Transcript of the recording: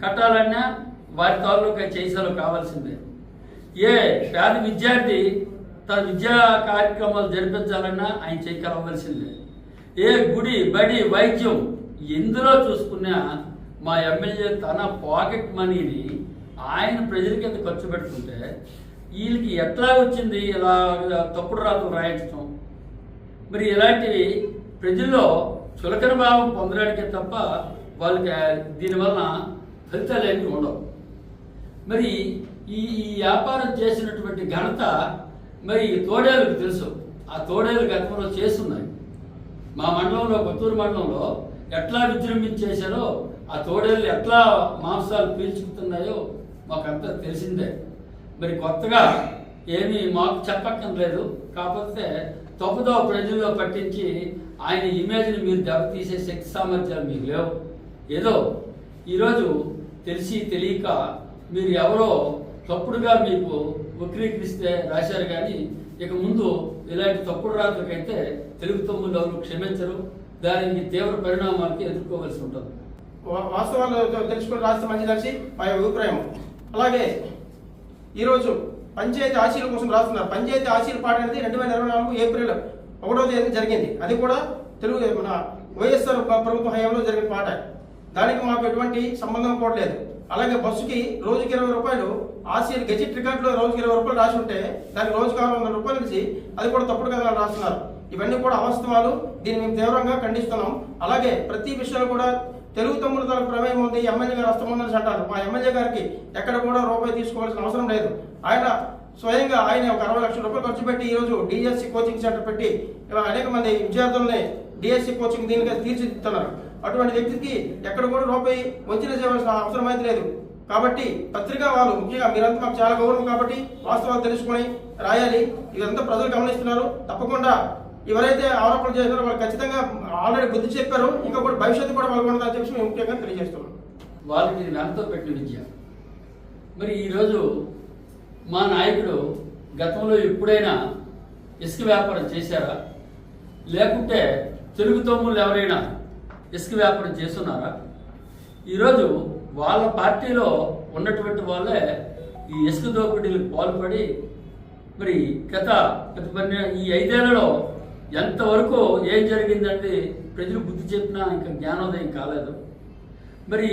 కట్టాలన్నా వారి తాలూకా చేసేలో కావాల్సిందే. ఏ పేద విద్యార్థి తన విద్యా కార్యక్రమాలు జరిపించాలన్నా ఆయన చేయగలవలసిందే. ఏ గుడి బడి వైద్యం ఎందులో చూసుకున్నా మా ఎమ్మెల్యే తన పాకెట్ మనీని ఆయన ప్రజల కింద ఖర్చు పెట్టుకుంటే వీళ్ళకి ఎట్లా వచ్చింది ఇలా తప్పుడు రాతలు రాయించడం? మరి ఇలాంటివి ప్రజల్లో చులకన భావం పొందడానికే తప్ప వాళ్ళకి దీనివలన ఫలితాలు ఏమీ ఉండవు. మరి ఈ వ్యాపారం చేసినటువంటి ఘనత మరి తోడేళ్ళకు తెలుసు. ఆ తోడేళ్ళు గతంలో చేస్తున్నాయి. మా మండలంలో, కొత్తూరు మండలంలో ఎట్లా విజృంభించేశారో, ఆ తోడేళ్ళు ఎట్లా మాంసాలు పీల్చుకుతున్నాయో మాకంతా తెలిసిందే. మరి కొత్తగా ఏమీ మాకు చెప్పక్కర్లేదు. కాకపోతే తప్పుదో ప్రజల్లో పట్టించి ఆయన ఇమేజ్ని మీరు దెబ్బతీసే శక్తి సామర్థ్యాలు మీకు లేవు. ఏదో ఈరోజు తెలిసి తెలియక మీరు ఎవరో తప్పుడుగా మీకు వక్రీకరిస్తే రాశారు. కానీ ఇక ముందు ఇలాంటి తప్పుడు రాత్రికైతే తెలుగు తమ్ముళ్ళు ఎవరు క్షమించరు. దానికి తీవ్ర పరిణామాలకి ఎదుర్కోవాల్సి ఉంటుంది. వాస్తవాలు తెలుసుకుని రాష్ట్ర మంచిదర్శి మా అభిప్రాయం. అలాగే ఈరోజు పంచాయతీ ఆశీల కోసం రాస్తున్నారు. పంచాయతీ ఆశీల పాట అనేది 2024 ఏప్రిల్ 1వ తేదీ జరిగింది. అది కూడా మన వైఎస్ఆర్ ప్రభుత్వ హయాంలో జరిగిన పాట. దానికి మాకు ఎటువంటి సంబంధం కూడా లేదు. అలాగే బస్సుకి రోజుకి 20 రూపాయలు ఆశీల్ గెజిట్ రికార్డులో రోజుకి 20 రూపాయలు రాసి ఉంటే దానికి రోజుకి 600 రూపాయలు ఇచ్చి అది కూడా తప్పుడు కథనాలు రాస్తున్నారు. ఇవన్నీ కూడా అవాస్తవాలు. దీన్ని మేము తీవ్రంగా ఖండిస్తున్నాం. అలాగే ప్రతి విషయంలో కూడా తెలుగు తమ్ముడు తనకు ప్రమేయం ఉంది, ఎమ్మెల్యే గారు వస్తామని అంటారు. మా ఎమ్మెల్యే గారికి ఎక్కడ కూడా రూపాయి తీసుకోవాల్సిన అవసరం లేదు. ఆయన స్వయంగా ఆయన ఒక 60 లక్షల రూపాయలు ఖర్చు పెట్టి ఈరోజు డిఎస్సి కోచింగ్ సెంటర్ పెట్టి అనేక మంది విద్యార్థుల్ని డిఎస్సి కోచింగ్ దీనికి తీర్చిదిద్దుతున్నారు. అటువంటి వ్యక్తికి ఎక్కడ కూడా రూపాయి వంచిన చేయవలసిన అవసరం అయితే లేదు. కాబట్టి పత్రికా వాళ్ళు ముఖ్యంగా మీరంతా మాకు చాలా గౌరవం కాబట్టి వాస్తవాలు తెలుసుకొని రాయాలి. ఇదంతా ప్రజలు గమనిస్తున్నారు. తప్పకుండా ఎవరైతే ఆరోపణలు చేస్తారో వాళ్ళు ఖచ్చితంగా ఆల్రెడీ బుద్ధి చెప్పారు. ఇంకా కూడా భవిష్యత్తు కూడా పాల్గొంటుందని చెప్పి మేము ముఖ్యంగా తెలియజేస్తున్నాం. వాళ్ళకి నెలతో పెట్టిన విద్య. మరి ఈరోజు మా నాయకుడు గతంలో ఎప్పుడైనా ఇసుక వ్యాపారం చేశారా? లేకుంటే తెలుగు తమ్ముళ్ళు ఎవరైనా ఇసుక వ్యాపారం చేస్తున్నారా? ఈరోజు వాళ్ళ పార్టీలో ఉన్నటువంటి వాళ్ళే ఈ ఇసుక దోపిడీలకు పాల్పడి మరి గత ఈ 5 ఏళ్లలో ఎంతవరకు ఏం జరిగిందంటే ప్రజలు బుద్ధి చెప్పినా ఇంకా జ్ఞానోదయం కాలేదు. మరి